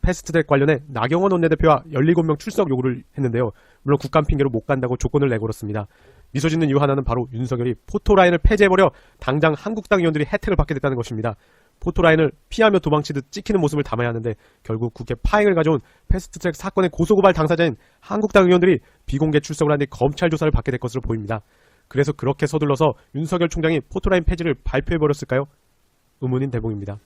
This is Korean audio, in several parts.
패스트트랙 관련해 나경원 원내대표와 17명 출석 요구를 했는데요. 물론 국감 핑계로 못 간다고 조건을 내걸었습니다. 미소 짓는 이유 하나는 바로 윤석열이 포토라인을 폐지해버려 당장 한국당 의원들이 혜택을 받게 됐다는 것입니다. 포토라인을 피하며 도망치듯 찍히는 모습을 담아야 하는데 결국 국회 파행을 가져온 패스트트랙 사건의 고소고발 당사자인 한국당 의원들이 비공개 출석을 한 뒤 검찰 조사를 받게 될 것으로 보입니다. 그래서 그렇게 서둘러서 윤석열 총장이 포토라인 폐지를 발표해버렸을까요? 의문인 대목입니다.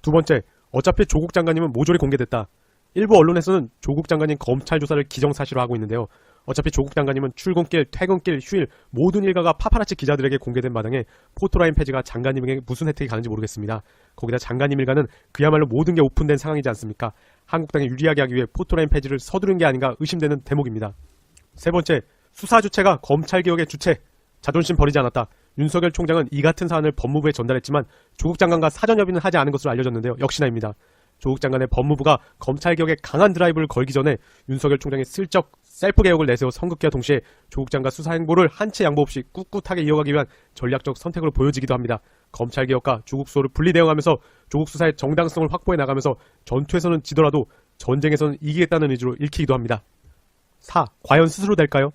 두 번째, 어차피 조국 장관님은 모조리 공개됐다. 일부 언론에서는 조국 장관님 검찰 조사를 기정사실화하고 있는데요. 어차피 조국 장관님은 출근길, 퇴근길, 휴일 모든 일가가 파파라치 기자들에게 공개된 마당에 포토라인 폐지가 장관님에게 무슨 혜택이 가는지 모르겠습니다. 거기다 장관님 일가는 그야말로 모든 게 오픈된 상황이지 않습니까? 한국당에 유리하게 하기 위해 포토라인 폐지를 서두른 게 아닌가 의심되는 대목입니다. 세 번째, 수사 주체가 검찰개혁의 주체. 자존심 버리지 않았다. 윤석열 총장은 이 같은 사안을 법무부에 전달했지만 조국 장관과 사전 협의는 하지 않은 것으로 알려졌는데요. 역시나입니다. 조국 장관의 법무부가 검찰개혁에 강한 드라이브를 걸기 전에 윤석열 총장이 슬쩍 셀프 개혁을 내세워 선긋기와 동시에 조국 장관 수사 행보를 한 채 양보 없이 꿋꿋하게 이어가기 위한 전략적 선택으로 보여지기도 합니다. 검찰개혁과 조국 수호를 분리대응하면서 조국 수사의 정당성을 확보해 나가면서 전투에서는 지더라도 전쟁에서는 이기겠다는 의지로 읽히기도 합니다. 4. 과연 스스로 될까요?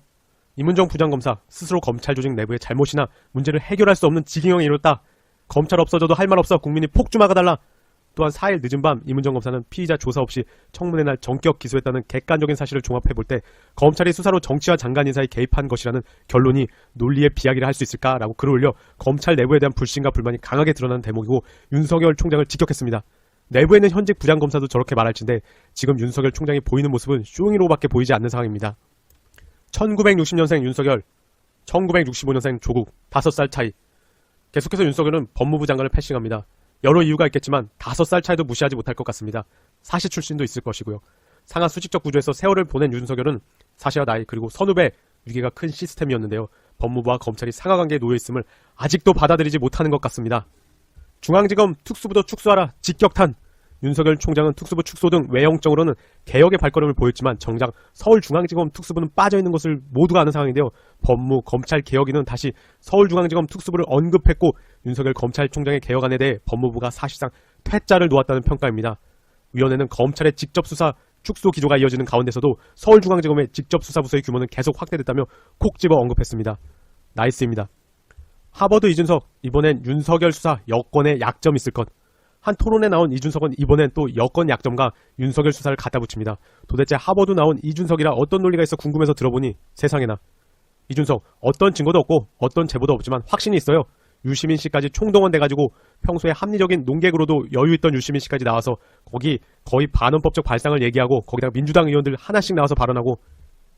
이문정 부장검사 스스로 검찰 조직 내부의 잘못이나 문제를 해결할 수 없는 직인형에 이뤘다. 검찰 없어져도 할 말 없어 국민이 폭주 막아달라. 또한 4일 늦은 밤 이문정 검사는 피의자 조사 없이 청문회 날 전격 기소했다는 객관적인 사실을 종합해볼 때 검찰이 수사로 정치와 장관 인사에 개입한 것이라는 결론이 논리에 비하기를 할 수 있을까라고 글을 올려 검찰 내부에 대한 불신과 불만이 강하게 드러나는 대목이고 윤석열 총장을 직격했습니다. 내부에 있는 현직 부장검사도 저렇게 말할진데 지금 윤석열 총장이 보이는 모습은 쇼잉으로밖에 보이지 않는 상황입니다. 1960년생 윤석열, 1965년생 조국, 5살 차이. 계속해서 윤석열은 법무부 장관을 패싱합니다. 여러 이유가 있겠지만 5살 차이도 무시하지 못할 것 같습니다. 사시 출신도 있을 것이고요. 상하 수직적 구조에서 세월을 보낸 윤석열은 사시와 나이 그리고 선후배 위계가 큰 시스템이었는데요. 법무부와 검찰이 상하관계에 놓여있음을 아직도 받아들이지 못하는 것 같습니다. 중앙지검 특수부도 축소하라 직격탄. 윤석열 총장은 특수부 축소 등 외형적으로는 개혁의 발걸음을 보였지만 정작 서울중앙지검 특수부는 빠져있는 것을 모두가 아는 상황인데요. 법무, 검찰 개혁위는 다시 서울중앙지검 특수부를 언급했고 윤석열 검찰총장의 개혁안에 대해 법무부가 사실상 퇴짜를 놓았다는 평가입니다. 위원회는 검찰의 직접수사 축소 기조가 이어지는 가운데서도 서울중앙지검의 직접수사부서의 규모는 계속 확대됐다며 콕 집어 언급했습니다. 나이스입니다. 하버드 이준석, 이번엔 윤석열 수사 여권에 약점이 있을 것. 한 토론에 나온 이준석은 이번엔 또 여권 약점과 윤석열 수사를 갖다 붙입니다. 도대체 하버드 나온 이준석이라 어떤 논리가 있어 궁금해서 들어보니 세상에나. 이준석, 어떤 증거도 없고 어떤 제보도 없지만 확신이 있어요. 유시민 씨까지 총동원돼가지고 평소에 합리적인 논객으로도 여유있던 유시민 씨까지 나와서 거기 거의 반헌법적 발상을 얘기하고 거기다가 민주당 의원들 하나씩 나와서 발언하고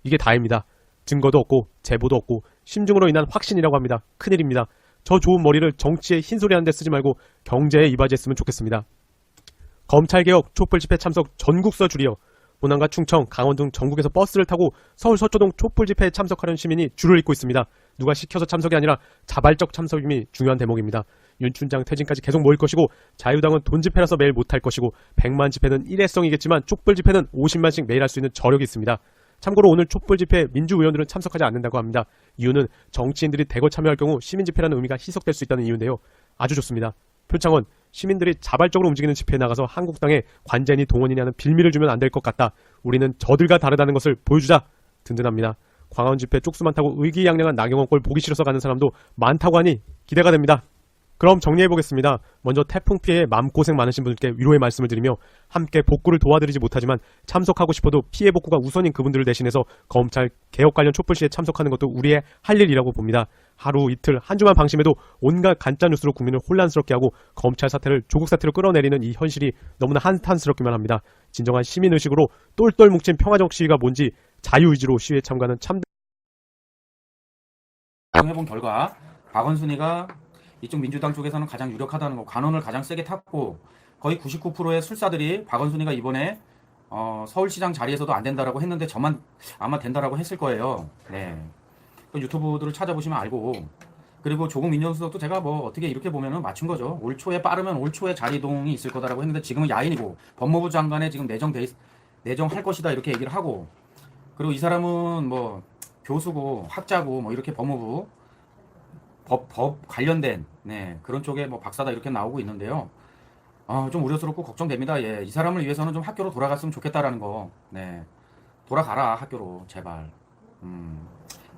이게 다입니다. 증거도 없고 제보도 없고 심증으로 인한 확신이라고 합니다. 큰일입니다. 저 좋은 머리를 정치에 흰소리 하는 데 쓰지 말고 경제에 이바지했으면 좋겠습니다. 검찰개혁 촛불집회 참석 전국서 줄이어. 호남과 충청, 강원 등 전국에서 버스를 타고 서울 서초동 촛불집회에 참석하려는 시민이 줄을 잇고 있습니다. 누가 시켜서 참석이 아니라 자발적 참석임이 중요한 대목입니다. 윤 춘장 퇴진까지 계속 모일 것이고 자유당은 돈 집회라서 매일 못할 것이고 100만 집회는 일회성이겠지만 촛불집회는 50만씩 매일 할 수 있는 저력이 있습니다. 참고로 오늘 촛불집회에 민주의원들은 참석하지 않는다고 합니다. 이유는 정치인들이 대거 참여할 경우 시민집회라는 의미가 희석될 수 있다는 이유인데요. 아주 좋습니다. 표창원, 시민들이 자발적으로 움직이는 집회에 나가서 한국당에 관제니 동원이니 하는 빌미를 주면 안 될 것 같다. 우리는 저들과 다르다는 것을 보여주자. 든든합니다. 광화문 집회 쪽수만 타고 의기양양한 나경원 꼴 보기 싫어서 가는 사람도 많다고 하니 기대가 됩니다. 그럼 정리해보겠습니다. 먼저 태풍 피해에 마음고생 많으신 분들께 위로의 말씀을 드리며 함께 복구를 도와드리지 못하지만 참석하고 싶어도 피해 복구가 우선인 그분들을 대신해서 검찰 개혁 관련 촛불 시에 참석하는 것도 우리의 할 일이라고 봅니다. 하루 이틀 한 주만 방심해도 온갖 가짜뉴스로 국민을 혼란스럽게 하고 검찰 사태를 조국 사태로 끌어내리는 이 현실이 너무나 한탄스럽기만 합니다. 진정한 시민의식으로 똘똘 뭉친 평화적 시위가 뭔지 자유의지로 시위에 참가하는 참된 해본 결과 박원순이가 이쪽 민주당 쪽에서는 가장 유력하다는 거, 관원을 가장 세게 탔고 거의 99%의 술사들이 박원순이가 이번에 서울시장 자리에서도 안 된다라고 했는데 저만 아마 된다라고 했을 거예요. 네. 유튜브들을 찾아보시면 알고, 그리고 조국 민정수석도 제가 뭐 어떻게 이렇게 보면은 맞춘 거죠. 올 초에 빠르면 올 초에 자리이동이 있을 거다라고 했는데 지금은 야인이고 법무부 장관에 지금 내정할 것이다 이렇게 얘기를 하고, 그리고 이 사람은 뭐 교수고 학자고 뭐 이렇게 법무부 법 관련된 그런 쪽에 뭐 박사다 이렇게 나오고 있는데요. 좀 우려스럽고 걱정됩니다. 예, 이 사람을 위해서는 좀 학교로 돌아갔으면 좋겠다라는 거. 네, 돌아가라 학교로 제발.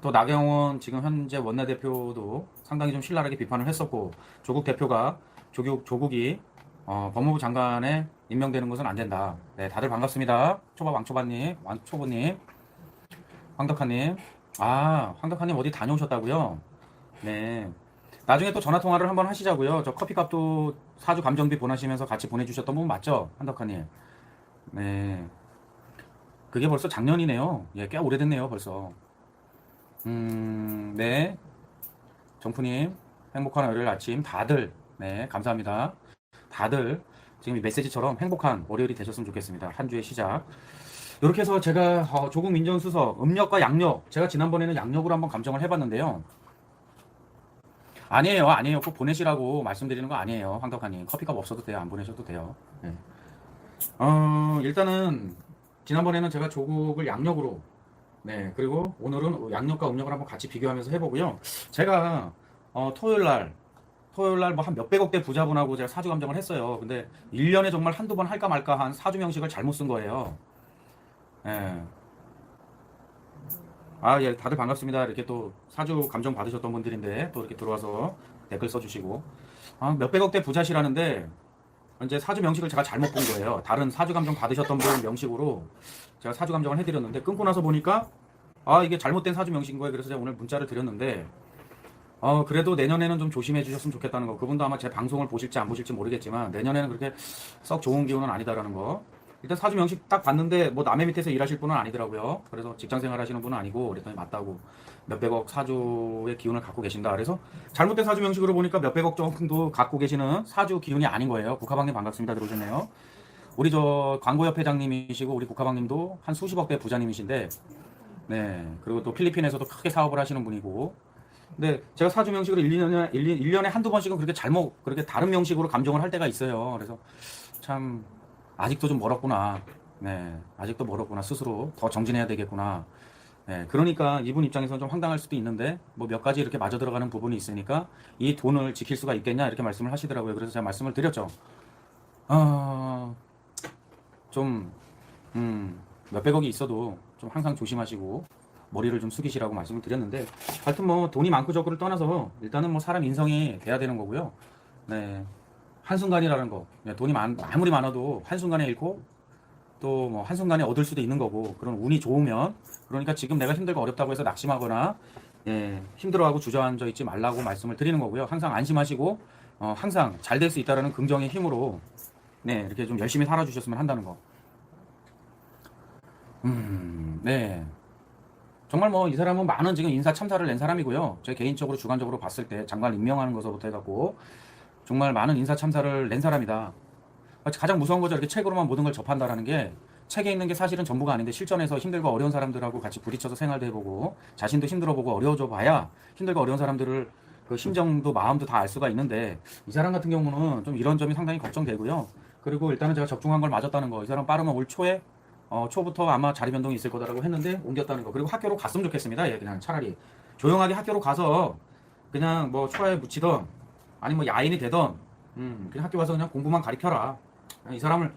또 나경원 지금 현재 원내대표도 상당히 좀 신랄하게 비판을 했었고 조국 대표가 조국이 법무부 장관에 임명되는 것은 안 된다. 네, 다들 반갑습니다. 초밥 왕초밥님, 왕초보님, 황덕하님. 황덕하님 어디 다녀오셨다고요? 네. 나중에 또 전화 통화를 한번 하시자고요. 저 커피값도 사주 감정비 보내시면서 같이 보내주셨던 분 맞죠? 한덕하님. 네. 그게 벌써 작년이네요. 예, 꽤 오래됐네요, 벌써. 네. 정프님, 행복한 월요일 아침 다들, 네, 감사합니다. 다들 지금 이 메시지처럼 행복한 월요일이 되셨으면 좋겠습니다. 한 주의 시작. 이렇게 해서 제가 조국 민정수석 음력과 양력, 제가 지난번에는 양력으로 한번 감정을 해봤는데요. 아니에요. 꼭 보내시라고 말씀드리는 거 아니에요. 황덕하님. 커피값 없어도 돼요. 안 보내셔도 돼요. 네. 일단은 지난번에는 제가 조국을 양력으로, 네, 그리고 오늘은 양력과 음력을 한번 같이 비교하면서 해보고요. 제가 토요일 날 뭐 한 몇백억대 부자분하고 제가 사주 감정을 했어요. 근데 1년에 정말 한두 번 할까 말까 한 사주 명식을 잘못 쓴 거예요. 예. 예, 다들 반갑습니다. 이렇게 또 사주 감정 받으셨던 분들인데 또 이렇게 들어와서 댓글 써주시고 몇백억대 부자시라는데 이제 사주 명식을 제가 잘못 본 거예요. 다른 사주 감정 받으셨던 분 명식으로 제가 사주 감정을 해드렸는데 끊고 나서 보니까 이게 잘못된 사주 명식인 거예요. 그래서 제가 오늘 문자를 드렸는데 그래도 내년에는 좀 조심해 주셨으면 좋겠다는 거. 그분도 아마 제 방송을 보실지 안 보실지 모르겠지만 내년에는 그렇게 썩 좋은 기운은 아니다라는 거. 일단 사주 명식 딱 봤는데 뭐 남의 밑에서 일하실 분은 아니더라고요. 그래서 직장생활 하시는 분은 아니고 그랬더니 맞다고 몇백억 사주의 기운을 갖고 계신다. 그래서 잘못된 사주 명식으로 보니까 몇백억 정도 갖고 계시는 사주 기운이 아닌 거예요. 국화방님 반갑습니다. 들어오셨네요. 우리 저 광고협회장님이시고 우리 국화방님도 한 수십억대 부자님이신데 네, 그리고 또 필리핀에서도 크게 사업을 하시는 분이고 근데 제가 사주 명식으로 1년에 한두 번씩은 그렇게 그렇게 다른 명식으로 감정을 할 때가 있어요. 그래서 참 아직도 좀 멀었구나. 네, 아직도 멀었구나. 스스로 더 정진해야 되겠구나. 네, 그러니까 이분 입장에서는 좀 황당할 수도 있는데 뭐 몇 가지 이렇게 맞아 들어가는 부분이 있으니까 이 돈을 지킬 수가 있겠냐 이렇게 말씀을 하시더라고요. 그래서 제가 말씀을 드렸죠. 좀 몇백억이 있어도 좀 항상 조심하시고 머리를 좀 숙이시라고 말씀을 드렸는데 하여튼 뭐 돈이 많고 적고를 떠나서 일단은 뭐 사람 인성이 돼야 되는 거고요. 네. 한순간이라는 거. 네, 돈이 아무리 많아도 한순간에 잃고 또 뭐 한순간에 얻을 수도 있는 거고 그런 운이 좋으면 그러니까 지금 내가 힘들고 어렵다고 해서 낙심하거나 힘들어하고 주저앉아 있지 말라고 말씀을 드리는 거고요. 항상 안심하시고 항상 잘 될 수 있다라는 긍정의 힘으로 네, 이렇게 좀 열심히 살아주셨으면 한다는 거. 네. 정말 뭐 이 사람은 많은 지금 인사 참사를 낸 사람이고요. 제 개인적으로 주관적으로 봤을 때 장관 임명하는 것부터 해갖고 정말 많은 인사 참사를 낸 사람이다. 가장 무서운 거죠. 이렇게 책으로만 모든 걸 접한다라는 게 책에 있는 게 사실은 전부가 아닌데 실전에서 힘들고 어려운 사람들하고 같이 부딪혀서 생활도 해보고 자신도 힘들어보고 어려워져 봐야 힘들고 어려운 사람들을 그 심정도 마음도 다 알 수가 있는데 이 사람 같은 경우는 좀 이런 점이 상당히 걱정되고요. 그리고 일단은 제가 접종한 걸 맞았다는 거. 이 사람 빠르면 올 초에 초부터 아마 자리 변동이 있을 거다라고 했는데 옮겼다는 거. 그리고 학교로 갔으면 좋겠습니다. 예, 그냥 차라리 조용하게 학교로 가서 그냥 뭐 초에 묻히던 아니 뭐 야인이 되던 그냥 학교 가서 그냥 공부만 가르쳐라. 이 사람을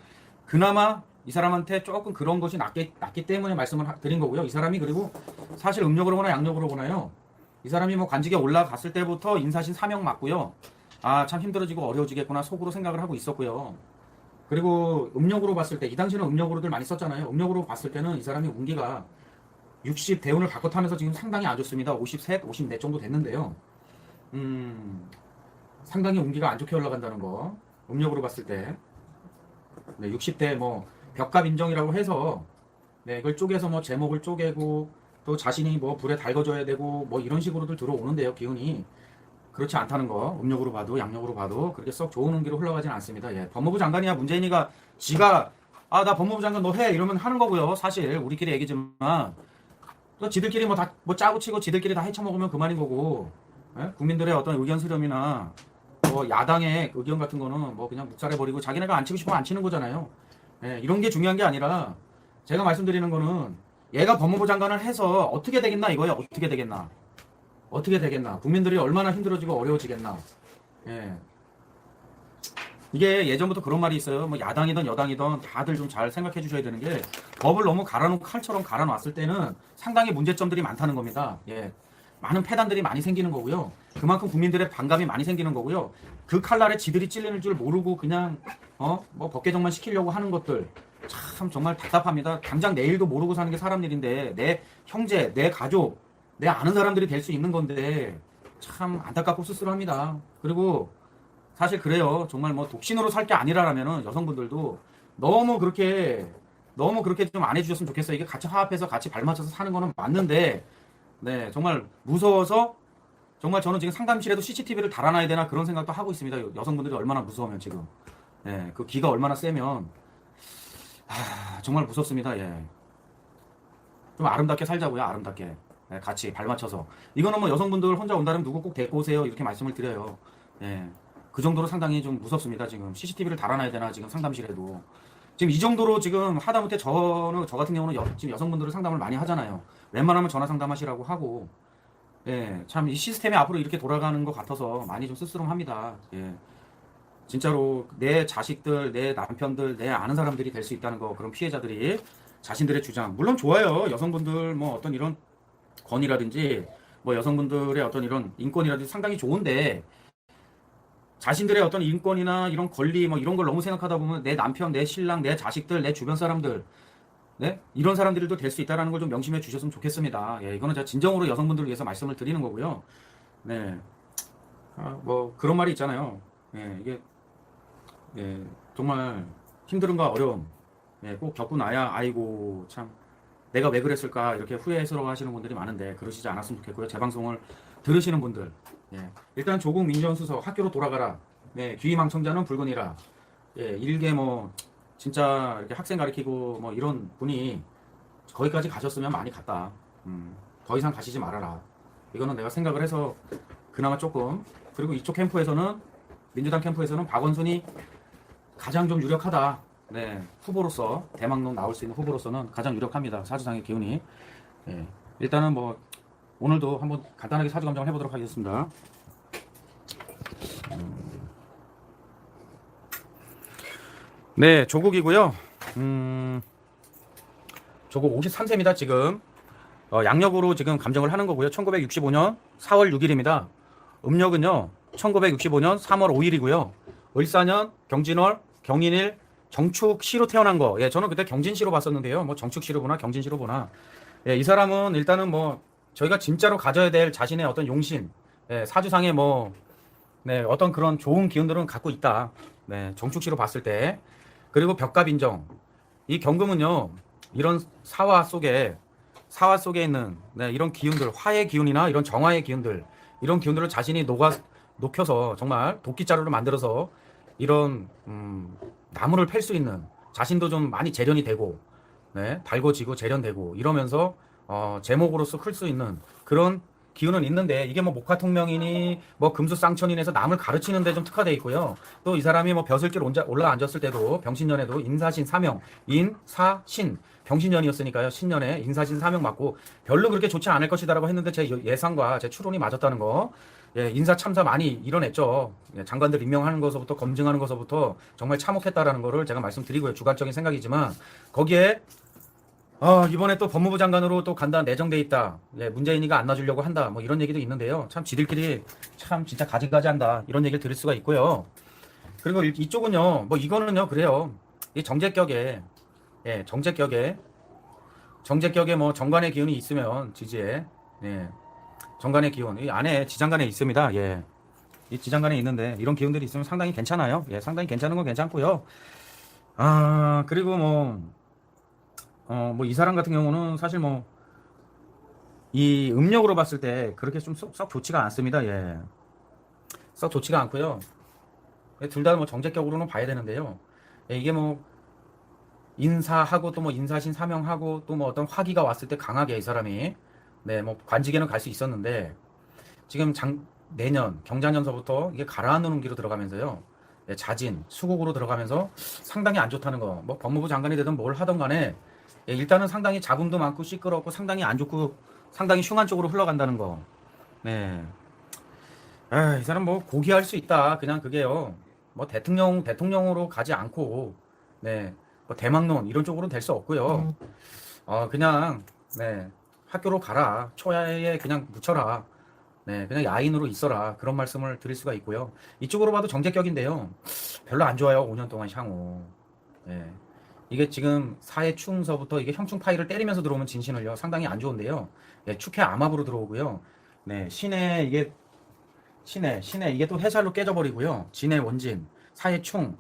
그나마 이 사람한테 조금 그런 것이 낫기 때문에 말씀을 드린 거고요. 이 사람이 그리고 사실 음력으로 보나 양력으로 보나요. 이 사람이 뭐 관직에 올라갔을 때부터 인사신 사명 맞고요. 참 힘들어지고 어려워지겠구나 속으로 생각을 하고 있었고요. 그리고 음력으로 봤을 때 이 당시에는 음력으로들 많이 썼잖아요. 음력으로 봤을 때는 이 사람이 운기가 60 대운을 갖고 타면서 지금 상당히 안 좋습니다. 53, 54 정도 됐는데요. 상당히 운기가 안 좋게 올라간다는 거. 음력으로 봤을 때. 네, 60대 뭐 벽갑 인정이라고 해서 네, 이걸 쪼개서 뭐 제목을 쪼개고 또 자신이 뭐 불에 달궈줘야 되고 뭐 이런 식으로들 들어오는데요. 기운이 그렇지 않다는 거. 음력으로 봐도 양력으로 봐도 그렇게 썩 좋은 운기로 흘러가진 않습니다. 예, 법무부 장관이야 문재인이가 지가 나 법무부 장관 너 해 이러면 하는 거고요. 사실 우리끼리 얘기지만 또 지들끼리 뭐 다 뭐 짜고 치고 지들끼리 다 헤쳐먹으면 그만인 거고 예? 국민들의 어떤 의견 수렴이나 뭐 야당의 의견 같은 거는 뭐 그냥 묵살해버리고 자기네가 안 치고 싶으면 안 치는 거잖아요. 예, 이런 게 중요한 게 아니라 제가 말씀드리는 거는 얘가 법무부 장관을 해서 어떻게 되겠나 이거예요. 어떻게 되겠나. 어떻게 되겠나. 국민들이 얼마나 힘들어지고 어려워지겠나. 예. 이게 예전부터 그런 말이 있어요. 뭐 야당이든 여당이든 다들 좀 잘 생각해 주셔야 되는 게 법을 너무 갈아놓고 칼처럼 갈아놨을 때는 상당히 문제점들이 많다는 겁니다. 예. 많은 폐단들이 많이 생기는 거고요. 그만큼 국민들의 반감이 많이 생기는 거고요. 그 칼날에 지들이 찔리는 줄 모르고 그냥 뭐 법 개정만 시키려고 하는 것들 참 정말 답답합니다. 당장 내일도 모르고 사는 게 사람 일인데 내 형제, 내 가족, 내 아는 사람들이 될 수 있는 건데 참 안타깝고 씁쓸합니다. 그리고 사실 그래요. 정말 뭐 독신으로 살 게 아니라면은 여성분들도 너무 그렇게 좀 안 해주셨으면 좋겠어요. 이게 같이 화합해서 같이 발맞춰서 사는 거는 맞는데, 네, 정말 무서워서 정말 저는 지금 상담실에도 CCTV를 달아놔야 되나 그런 생각도 하고 있습니다. 여성분들이 얼마나 무서우면 지금, 네, 그 기가 얼마나 세면 정말 무섭습니다. 예, 좀 아름답게 살자고요. 아름답게. 네, 같이 발맞춰서. 이거는 뭐 여성분들 혼자 온다면 누구 꼭 데리고 오세요. 이렇게 말씀을 드려요. 예. 그 정도로 상당히 좀 무섭습니다. 지금 CCTV를 달아놔야 되나 지금 상담실에도 지금 이 정도로 지금 하다못해 저 같은 경우는 지금 여성분들을 상담을 많이 하잖아요. 웬만하면 전화 상담하시라고 하고 예, 참 이 시스템이 앞으로 이렇게 돌아가는 것 같아서 많이 좀 씁쓸함합니다. 예, 진짜로 내 자식들, 내 남편들, 내 아는 사람들이 될 수 있다는 거 그런 피해자들이 자신들의 주장 물론 좋아요. 여성분들 뭐 어떤 이런 권위라든지 뭐 여성분들의 어떤 이런 인권이라든지 상당히 좋은데 자신들의 어떤 인권이나 이런 권리 뭐 이런 걸 너무 생각하다 보면 내 남편, 내 신랑, 내 자식들, 내 주변 사람들, 네? 이런 사람들도 될 수 있다는 걸 좀 명심해 주셨으면 좋겠습니다. 예, 이거는 제가 진정으로 여성분들을 위해서 말씀을 드리는 거고요. 네, 뭐 그런 말이 있잖아요. 예, 이게 예, 정말 힘듦과 어려움 예, 꼭 겪고 나야 아이고 참 내가 왜 그랬을까 이렇게 후회스러워 하시는 분들이 많은데 그러시지 않았으면 좋겠고요. 제 방송을 들으시는 분들 예, 일단 조국 민주원 수석 학교로 돌아가라. 네, 귀희망청자는 붉은이라. 예, 일개 뭐 진짜 이렇게 학생 가르치고 뭐 이런 분이 거기까지 가셨으면 많이 갔다. 더 이상 가시지 말아라. 이거는 내가 생각을 해서 그나마 조금 그리고 이쪽 캠프에서는 민주당 캠프에서는 박원순이 가장 좀 유력하다. 네, 후보로서 대망론 나올 수 있는 후보로서는 가장 유력합니다. 사주상의 기운이. 예, 일단은 뭐 오늘도 한번 간단하게 사주 감정을 해보도록 하겠습니다. 네, 조국이고요. 조국 53세입니다. 지금 양력으로 지금 감정을 하는 거고요. 1965년 4월 6일입니다. 음력은요 1965년 3월 5일이고요. 을사년 경진월 경인일 정축시로 태어난 거. 예, 저는 그때 경진시로 봤었는데요. 뭐 정축시로 보나 경진시로 보나. 예, 이 사람은 일단은 뭐 저희가 진짜로 가져야 될 자신의 어떤 용신, 예, 사주상의 뭐, 네, 어떤 그런 좋은 기운들은 갖고 있다. 네, 정축시로 봤을 때. 그리고 벽갑인정. 이 경금은요, 이런 사화 속에 있는, 네, 이런 기운들, 화의 기운이나 이런 정화의 기운들, 이런 기운들을 자신이 녹여서 정말 도끼자루를 만들어서 이런, 나무를 팰 수 있는 자신도 좀 많이 재련이 되고, 네, 달궈지고 재련되고 이러면서 제목으로서 클 수 있는 그런 기운은 있는데 이게 뭐 목화통명이니 뭐 금수쌍천인에서 남을 가르치는 데 좀 특화되어 있고요. 또 이 사람이 뭐 벼슬길 올라앉았을 때도 병신년에도 인사신 사명, 인사신 병신년이었으니까요. 신년에 인사신 사명 맞고 별로 그렇게 좋지 않을 것이다라고 했는데 제 예상과 제 추론이 맞았다는 거. 예, 인사 참사 많이 이뤄냈죠. 예, 장관들 임명하는 것서부터 검증하는 것서부터 정말 참혹했다라는 거를 제가 말씀드리고요. 주관적인 생각이지만 거기에 이번에 또 법무부 장관으로 또 간다 내정돼 있다. 예, 문재인이가 안 놔주려고 한다. 뭐 이런 얘기도 있는데요. 참 지들끼리 참 진짜 가지가지 한다. 이런 얘기를 들을 수가 있고요. 그리고 이쪽은요. 뭐 이거는요. 그래요. 이 정제격에 뭐 정관의 기운이 있으면 지지에 예. 정관의 기운 이 안에 지장간에 있습니다. 예. 이 지장간에 있는데 이런 기운들이 있으면 상당히 괜찮아요. 예, 상당히 괜찮은 건 괜찮고요. 그리고 뭐 이 사람 같은 경우는 사실 뭐 이 음력으로 봤을 때 그렇게 좀 썩 좋지가 않습니다. 예. 썩 좋지가 않고요. 둘 다 뭐 정제격으로는 봐야 되는데요. 예, 이게 뭐 인사하고 또 뭐 인사신 사명하고 또 뭐 어떤 화기가 왔을 때 강하게 이 사람이 네, 뭐 관직에는 갈 수 있었는데 지금 내년 경자년서부터 이게 가라앉는 기로 들어가면서요. 예, 자진, 수국으로 들어가면서 상당히 안 좋다는 거. 뭐 법무부 장관이 되든 뭘 하던 간에 예, 일단은 상당히 잡음도 많고 시끄럽고 상당히 안 좋고 상당히 흉한 쪽으로 흘러간다는 거. 네. 이 사람 뭐 고귀할 수 있다. 그냥 그게요. 뭐 대통령으로 가지 않고, 네, 뭐 대망론 이런 쪽으로는 될 수 없고요. 그냥, 네, 학교로 가라. 초야에 그냥 묻혀라. 네, 그냥 야인으로 있어라. 그런 말씀을 드릴 수가 있고요. 이쪽으로 봐도 정제격인데요. 별로 안 좋아요. 5년 동안 향후. 네. 이게 지금 사회 충서부터 이게 형충 파이를 때리면서 들어오면 진신을요. 상당히 안 좋은데요. 예, 축해 암압으로 들어오고요. 네, 신의 이게 또 해살로 깨져버리고요. 진의 원진, 사회 충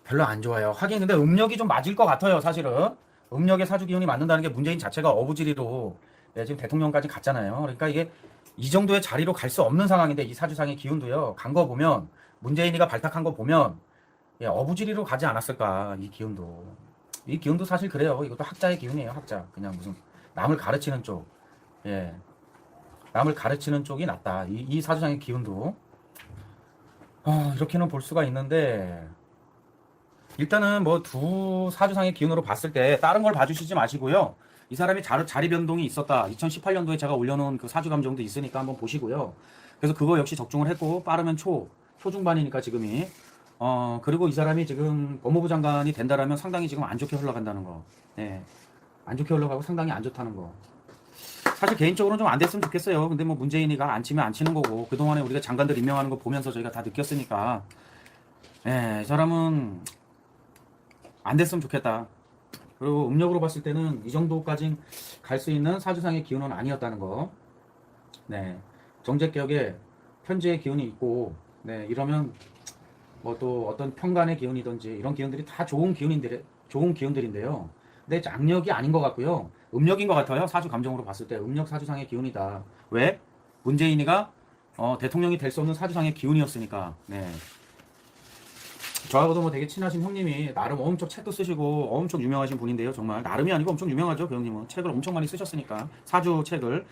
별로 안 좋아요. 하긴 근데 음력이 좀 맞을 것 같아요. 사실은 음력의 사주 기운이 맞는다는 게 문재인 자체가 어부지리로 예, 지금 대통령까지 갔잖아요. 그러니까 이게 이 정도의 자리로 갈 수 없는 상황인데 이 사주상의 기운도요. 간 거 보면 문재인이가 발탁한 거 보면 예, 어부지리로 가지 않았을까 이 기운도. 이 기운도 사실 그래요. 이것도 학자의 기운이에요. 학자. 그냥 무슨 남을 가르치는 쪽. 예. 남을 가르치는 쪽이 낫다. 이 사주상의 기운도. 이렇게는 볼 수가 있는데 일단은 뭐 두 사주상의 기운으로 봤을 때 다른 걸 봐주시지 마시고요. 이 사람이 자리 변동이 있었다. 2018년도에 제가 올려놓은 그 사주 감정도 있으니까 한번 보시고요. 그래서 그거 역시 적중을 했고 빠르면 초중반이니까 지금이 그리고 이 사람이 지금 법무부 장관이 된다라면 상당히 지금 안 좋게 흘러간다는 거. 네. 안 좋게 흘러가고 상당히 안 좋다는 거. 사실 개인적으로는 좀 안 됐으면 좋겠어요. 근데 뭐 문재인이가 안 치면 안 치는 거고 그동안에 우리가 장관들 임명하는 거 보면서 저희가 다 느꼈으니까 이 사람은 안 됐으면 좋겠다. 그리고 음력으로 봤을 때는 이 정도까지 갈 수 있는 사주상의 기운은 아니었다는 거. 네. 정제격에 편지의 기운이 있고 네, 이러면 뭐 또 어떤 평간의 기운이든지 이런 기운들이 다 좋은 기운들인데요. 근데 장력이 아닌 것 같고요. 음력인 것 같아요. 사주 감정으로 봤을 때 음력 사주상의 기운이다. 왜? 문재인이가 대통령이 될 수 없는 사주상의 기운이었으니까. 네. 저하고도 뭐 되게 친하신 형님이 나름 엄청 책도 쓰시고 엄청 유명하신 분인데요. 정말 나름이 아니고 엄청 유명하죠. 그 형님은 책을 엄청 많이 쓰셨으니까 사주 책을.